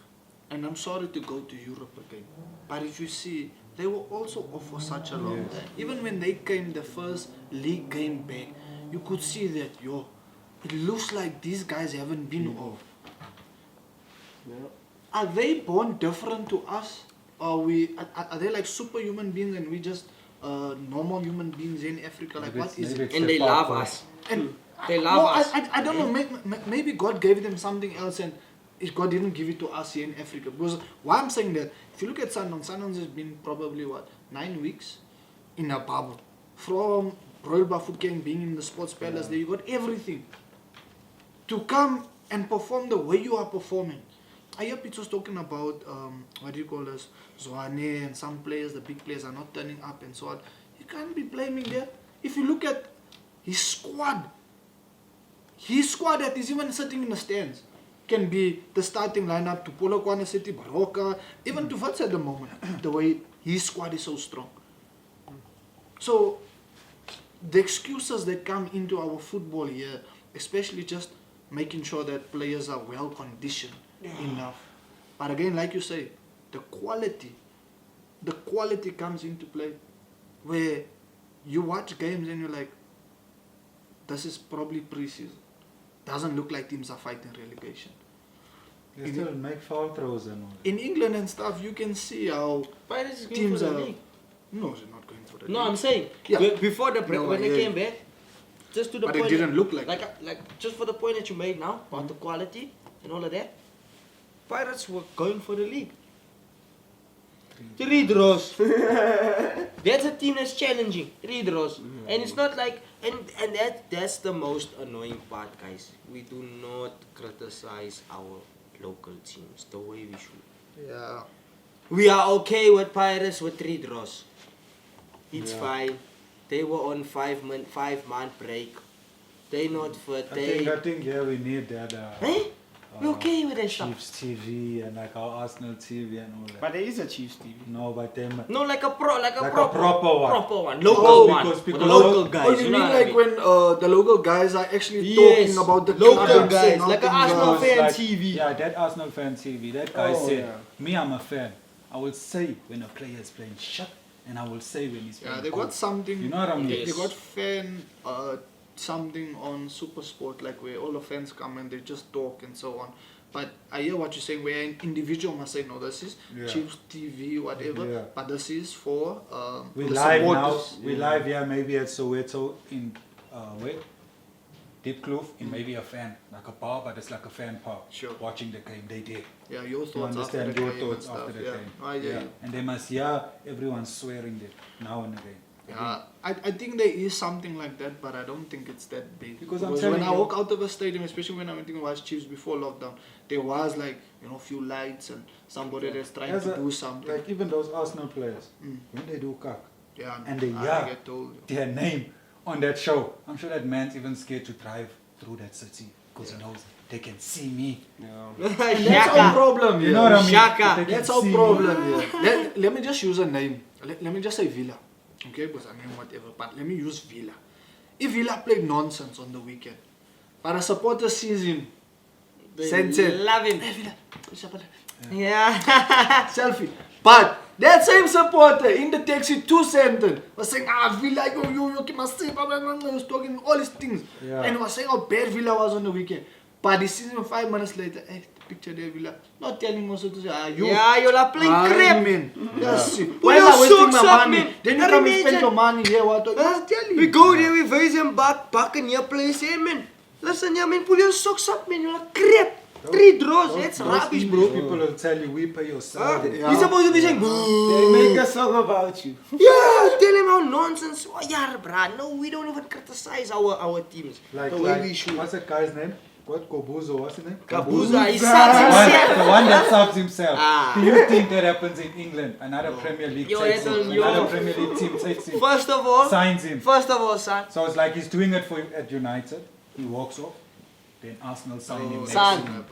and I'm sorry to go to Europe again, but if you see, they were also off for such a long Yes. time. Even when they came the first league game back, you could see that, it looks like these guys haven't been off. Yeah. Are they born different to us? Are they like superhuman beings and we just normal human beings in Africa? Like, what is it? And they love us. And They love us. I don't know. Maybe God gave them something else, and God didn't give it to us here in Africa. Because why I'm saying that, if you look at Sundowns has been probably 9 weeks in a bubble. From Royal Bafokeng being in the Sports Palace, there you got everything. To come and perform the way you are performing. I hear Pete was talking about Zwane and some players, the big players are not turning up and so on. You can't be blaming that. If you look at his squad that is even sitting in the stands can be the starting lineup to Polokwane City, Baroka, even to Vats at the moment, the way his squad is so strong. So the excuses that come into our football here, especially just making sure that players are well conditioned enough. But again, like you say, the quality comes into play, where you watch games and you're like, this is probably pre-season. Doesn't look like teams are fighting relegation. They still make foul throws and all that. In England and stuff, you can see how Pirates is going teams for the are. league. No, they're not going for the No, league. I'm saying Yeah. before the break, No, when they yeah. came back, just to the But point. it didn't look like like just for the point that you made now about the quality and all of that. Pirates were going for the league. 3 draws. That's a team that's challenging. 3 draws. And it's not like, and that's the most annoying part, guys. We do not criticize our local teams the way we should. Yeah. We are okay with Pirates with 3 draws. It's Yeah. fine. They were on 5-month break. They not fit. I think yeah, we need that. Eh? We okay with that stuff. Chiefs TV and like our Arsenal TV and all that. But there is a Chiefs TV. No, but them. No, like a proper one. Proper one. Local one. because With the local guys. Oh, you mean know what I like mean? when the local guys are actually Yes, talking about the local club and guys, saying like how a things Arsenal are. fan like, TV. Yeah, that Arsenal fan TV. That guy Oh, said, yeah. me, I'm a fan. I will say when a player is playing shit, and I will say when he's playing Yeah, they good. got something. You know what I mean? They got fan something on Super Sport, like where all the fans come and they just talk and so on. But I hear what you're saying, where an individual must say, no, this is Yeah. Chiefs TV, whatever, Yeah. but this is for We the live now. supporters. We live here, maybe at Soweto in where? Deep Kloof, in maybe a fan, like a bar, but it's like a fan park. Sure. Watching the game, they did. Yeah, your You thoughts after the understand game your and thoughts stuff. after the Yeah, game. I hear you. And they must hear everyone swearing there now and again. Yeah, I think there is something like that, but I don't think it's that big. Because I'm when telling I you- walk out of a stadium, especially when I went to watch Chiefs before lockdown, there was like, few lights and somebody that's trying As to a- do something. Like even those Arsenal players, Mm. when they do cock, Yeah, and they I yeah. get told. their name on that show, I'm sure that man's even scared to drive through that city because he knows they can see me. Yeah. And that's our problem, You know what I mean? Shaka. If they can That's our see me- problem, yeah. Let me just use a name. Let me just say Villa. Okay, because I mean whatever, but let me use Villa. If Villa played nonsense on the weekend, but a supporter sees him, They sends it. love him. Hey Villa, support. Yeah. Selfie. But that same supporter in the taxi to Sandton was saying, Villa, you must say, blah, blah, blah, blah. He was talking all these things. Yeah. And he was saying how bad Villa was on the weekend. But he sees him 5 minutes later, hey, picture there, Villa. Not telling also to say, you. Yeah, you're not playing crap. Yes. Put Why your am I wasting socks my up, money? man. Then you I come and spend imagine. your money here. What? Huh? Must tell you. We go there, we raise them back in your place, hey man. Listen, yeah, man, pull your socks up, man. You're like crap. 3 draws, that's rubbish, Those bro. people will tell you we pay your salary. Yeah. You're supposed to be saying, They boo. make a song about you. Yeah, tell him how nonsense. Oh, yeah, bruh. No, we don't even criticize our teams Like, the way we should. what's that guy's name? What, Kobuzo, what's his name? Kabuza, he The sucks himself. one that subs himself. Ah. Do you think that happens in England? Another Premier League Yo, takes that's him. on your- Another Premier League team takes him. First of all, Signs him. son. So it's like he's doing it for at United. He walks off. Then Arsenal sign him. next Son. season.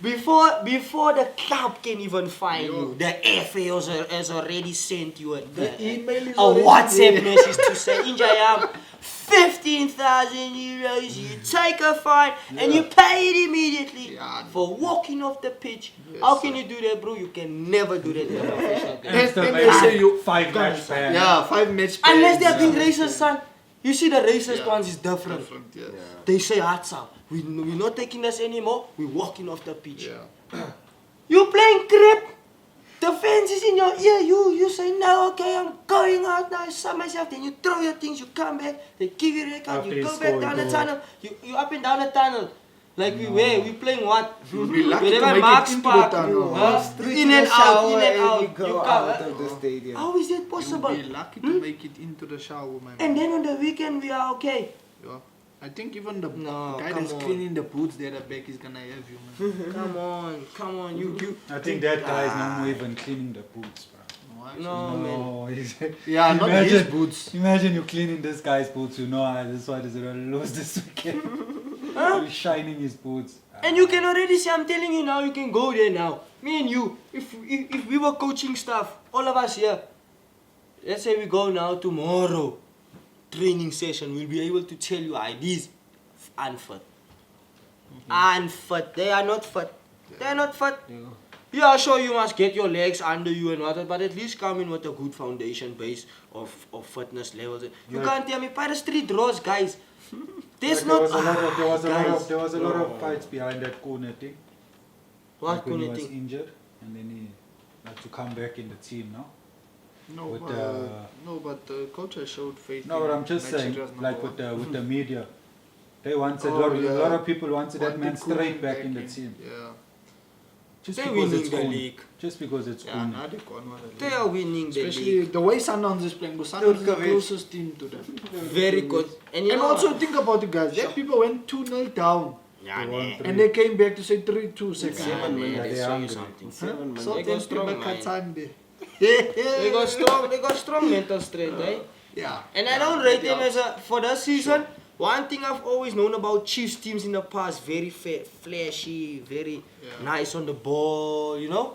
Before the club can even find Yo. you, the FA has already sent you The email is a already WhatsApp there. message to say, Injayam, 15,000 euros, you take a fine and you pay it immediately Yeah. for walking off the pitch. Yes, How sir. can you do that, bro? You can never do that in a professional game. And still Then maybe they say you- 5-match ban. Yeah, 5 match. Unless they're bans. being racist, son. You see the racist Yeah. ones is different. Different, yeah. They say, Hatsa, we're not taking this anymore, we're walking off the pitch. Yeah. You playing crap. The fence is in your ear. You say no, okay, I'm going out now. I saw myself. Then you throw your things. You come back. They give you a red card. After You you go score, back down you the go. tunnel. You up and down the tunnel. Like we were. We playing what? You'll be lucky to Wherever make Marks it into Park, the tunnel. huh? Straight In to and the out. shower In and you out. go You out come. of the stadium. How is that You'll possible? be lucky to make it into the shower, man. And then on the weekend we are okay. Yeah. I think even the No, guy come that's on. cleaning the boots there, the back is gonna have you, man. Come on. You. I think that guy is no more even cleaning the boots, bro. No, man. No, he's, Yeah, not his imagine, boots. imagine you cleaning this guy's boots. You know, this one is going to lose this weekend. You're shining his boots. And you can already see, I'm telling you now, you can go there now. Me and you, if we were coaching staff, all of us here, let's say we go now tomorrow, training session, we'll be able to tell you IDs unfit. Unfit. They are not fit. They are not fit. Yeah, sure, you must get your legs under you and whatnot, but at least come in with a good foundation base of fitness levels. You Yeah. can't tell me, by the street draws, guys. There's Like, not. there was a lot of fights behind that corner thing. What Like when he corner was thing? injured and then he had to come back in the team now. No, With, but the coach has showed faith. No, in but I'm just saying, Nigeria's number like one. with the media, they wanted Oh, a lot yeah. of people wanted that man Wanted Koeman straight back in the team. Yeah. Just They're because winning it's the Koeman. league. Just because it's Yeah, Koeman. now they gone with the They league. are winning the Especially league. the way Sundowns is playing, but Sundowns is the Turkovic. closest team to them. Very good. And, you And know also what? think about it, guys. That people went 2-0 down, Yeah, They won man. three. and they came back to say 3-2 second. Yeah, Seven man, minutes. they They're show you hungry. something. 7 So They minutes. go them strong, people man. Katsande. They got strong mental strength, eh? Yeah. And I don't rate them as a for this season. One thing I've always known about Chiefs teams in the past, very flashy, very nice on the ball, you know?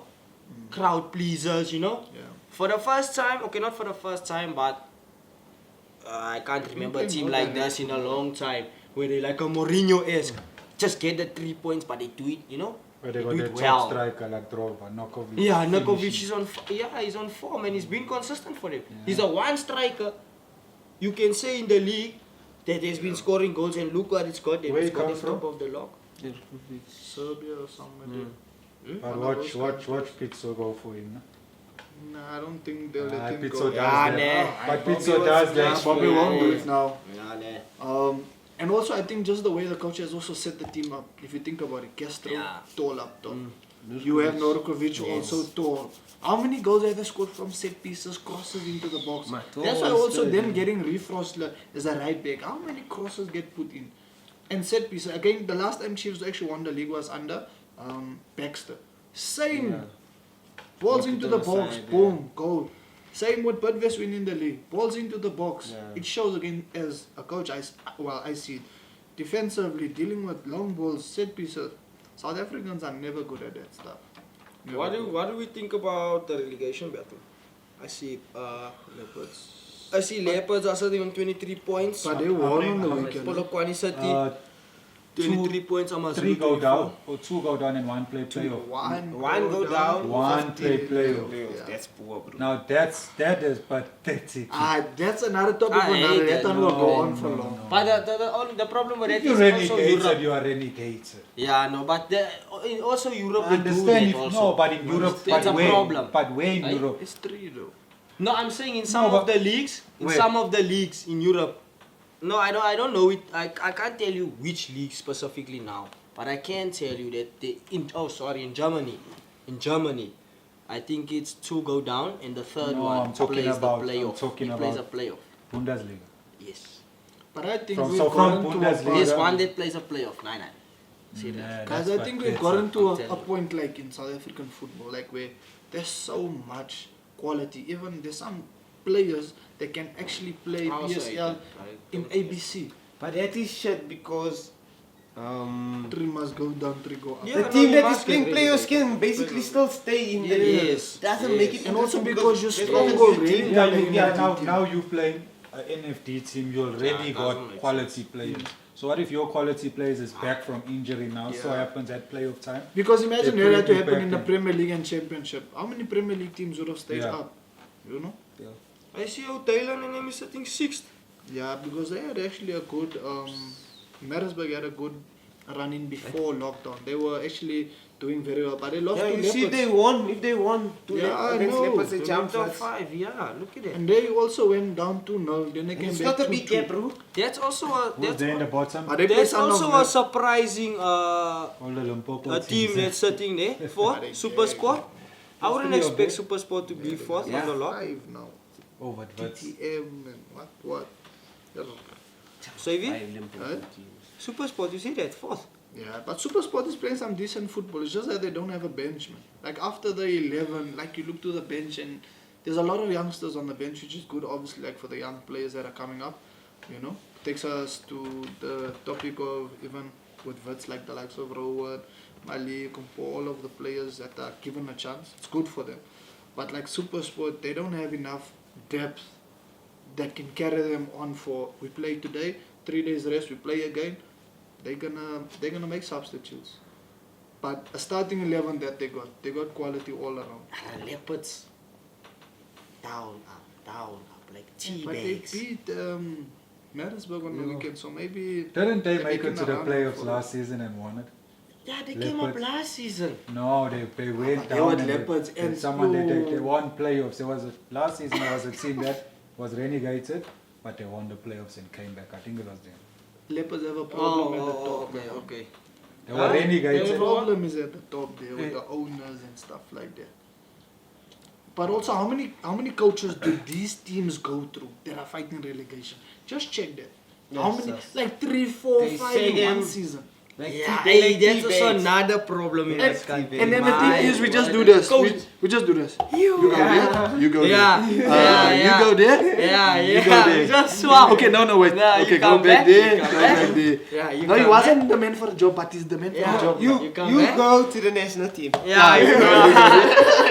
Crowd pleasers, you know? Yeah. For the first time, okay, not for the first time, but I can't remember a playing team more like than this in a long time, where they like a Mourinho-esque. Just get the 3 points, but they do it, you know? Where they They got do that it top well. striker like Drogba, Nokovic. Yeah, Nukovic finishing. is on. He's on form and he's been consistent for him. Yeah. He's a one striker. You can say in the league that he's been scoring goals, and look what it's got. Where It's he got comes the top from? of the log. Serbia or somewhere there. But One of those watch countries. Pizzo go for him. No? Nah, I don't think they'll Ah, let him Pizzo go. does Yeah, that. nah. But Bobby Pizzo was does Yeah, that. Bobby won't do it now. Yeah, nah. And also, I think just the way the coach has also set the team up. If you think about it, Castro Yeah. tall up top. You have Norkovic also tall. How many goals have they scored from set pieces, crosses into the box? That's why also them getting Refrostler as a right back. How many crosses get put in? And set pieces. Again, the last time Chiefs actually won the league was under Baxter. Same. Yeah. Balls Look into at the the box, side, boom, goal. Same with Budves winning the league. Balls into the box. Yeah. It shows again as a coach. I see it. Defensively, dealing with long balls, set pieces. South Africans are never good at that stuff. Never What good. do we think about the relegation battle? I see Leopards. I see Leopards are sitting on 23 points. But they won on the weekend. Polokwane City, Uh, 23 points. Amazulu, 3 go 24. down, or 2 go down and 1 play playoff. One go down, 1 play playoff. Yeah. That's poor, bro. Now that is pathetic. That's another topic I for another. hate That that. one will go on No, for no, long. no. But the problem with that If you is also renegated, Europe. you are renegated. Yeah, no, but also Europe I they do understand that if, also. no, but in Europe, That's but a where? problem. But where in Right? Europe? It's 3 though. No, I'm saying in some No, of but- the leagues, in Europe. No, I don't know it. I can't tell you which league specifically now, but I can tell you that in Germany, I think it's 2 go down and the third No, one I'm talking plays about- the playoff. I'm talking He plays a about- playoff. Bundesliga. Yes. But I think From- we've so from gotten to a Bundesliga- point. There's one that plays a playoff. Nine. See that? Nah, Guys, that's I think we've pathetic. gotten to I'm a telling you. point like in South African football, like where there's so much quality. Even there's some players that can actually play PSL in ABC. But that is shit because 3 must go down, 3 go up. Yeah, the no, team you that must is playing get players relegated. can basically still stay in the Yes, Doesn't yes. make it And also interesting because you're there's strong always a already. team Yeah, coming yeah, in. now you playing an NFD team, you already Yeah, it doesn't got make quality players. So what if your quality players is back from injury now? So Yeah. happens at playoff time. Because imagine They that had to couldn't be happen in the back Premier League and Championship. How many Premier League teams would have stayed Yeah. up? You know? I see how Thailand and them is sitting 6th. Yeah, because they had actually a good. Maritzburg had a good run in before lockdown. They were actually doing very well, but they lost Yeah, to you see, Leopards. if they won Yeah, I against know. Leopards, they They jumped top us. 5. Yeah, look at it. And they also went down 2-0. Then they And came it's back not a 2-2. big gap, bro. That's also a Who's there in the that's, bottom? But they play that's Son of also Man. a surprising All the Limpopo a team teams. that's sitting there for But they Super gave- Sport. I wouldn't three of expect them. Super Sport to be fourth Yeah. on the lot. 5 now. Oh, but that's TTM and what? Yeah. So if you Five Limpopo Huh? teams. Super Sport, you see that fourth. Yeah, but Super Sport is playing some decent football. It's just that they don't have a bench, man. Like after the 11, like you look to the bench and there's a lot of youngsters on the bench, which is good, obviously, like for the young players that are coming up. You know, takes us to the topic of even with Wits, like the likes of Rowan, Malik, Kumpo, all of the players that are given a chance. It's good for them. But like Super Sport, they don't have enough depth that can carry them on for we play today, 3 days rest, we play again. They're gonna make substitutes. But a starting 11 that they got quality all around. Leopards down up like tea But they bags. beat Maritzburg on the Yeah. weekend, so maybe didn't they they're make it making to a the run playoffs for last season and won it? Yeah, they came up Leopards. last season. No, they went They down were and Leopards they, and someone they no. won playoffs. There was last season there was a team that was renegated, but they won the playoffs and came back. I think it was them. Leopards have a problem at the top. okay, man. okay. They were Huh? The renegated. problem is at the top there with Yeah. the owners and stuff like that. But also, how many coaches do these teams go through that are fighting relegation? Just check that. How Yes, many? yes. Like 3, 4, They 5 say in one them- season. Like Yeah, tea- hey, like that's tea also bags. another problem in And- this country. And then the thing My is, we just do word. this. Coach. We just do this. You You go there. You go Yeah, there. yeah, You yeah. go there. Yeah, You yeah. go there. Just swap. Okay, no, wait. Nah, you okay, come go back back, there. you Go come back. back there. Yeah, you No, he come wasn't the man for the job, but he's the man for Yeah. the job. You come You back. go to the national team. Yeah, you go.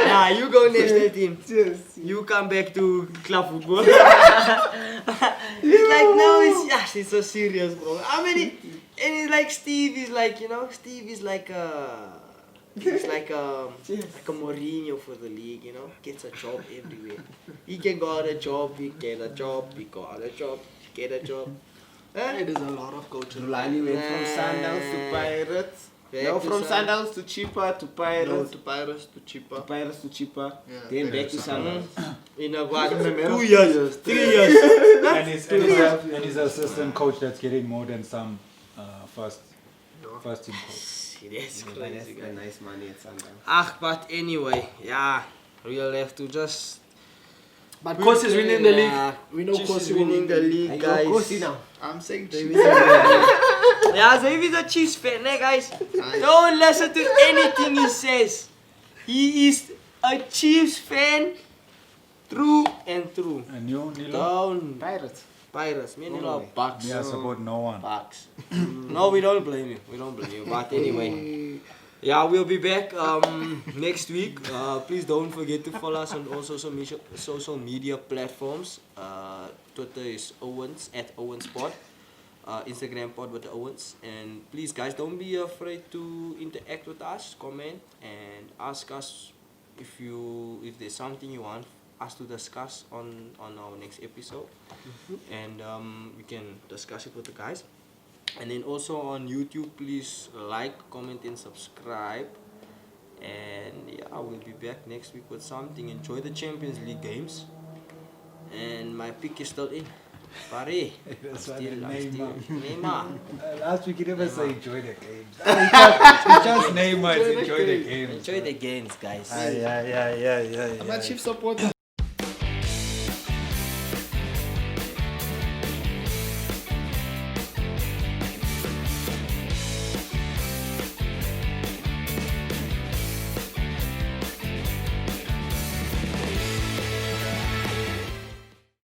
Yeah, you go national team. Yes. You come back to club football. It's like no, it's so serious, bro. How many? And it's like Steve is like, Steve is like He's like a Mourinho for the league, you know. Gets a job everywhere. He can go out a job, he get a job, he go out a job, get a job. It is a lot of coaches. Rulani went from Sundowns to Pirates. Back No, to from Sun- Sundowns to cheaper to Pirates. No, to Pirates, to cheaper. To Pirates to cheaper. Yeah, Then back to Sundowns. In a what? In the middle. 2 years, 3 years. And his assistant coach that's getting more than some first team coach. That's But crazy, that's the guys. nice money at Sundowns. But anyway, yeah. We'll have to just... But Course is winning the league. Yeah. We know Chiefs Course is will winning win the league, Are you guys. a Kosi now? I'm saying David Chiefs. Yeah, Xavier's a Chiefs fan, eh, guys? Don't listen to anything he says. He is a Chiefs fan through and through. And you, Nilo? Down Pirates. Pirates. Me and Nilo No are way. Bucks. Me, I support no one. Bucks. No, we don't blame you. We don't blame you. But anyway. Yeah, we'll be back next week. Please don't forget to follow us on all social media platforms. Twitter is Owens at Owenspod. Instagram pod with the Owens. And please, guys, don't be afraid to interact with us, comment, and ask us if there's something you want us to discuss on our next episode. And we can discuss it with the guys. And then also on YouTube, please like, comment, and subscribe. And yeah, we'll be back next week with something. Enjoy the Champions League games. And my pick is still in. Pare. That's why Still, they I'm name still. him. Neymar. Last week you never say enjoy the games. It's just Neymar, enjoy the games. Enjoy the games, guys. Yeah. I'm a Chiefs supporter.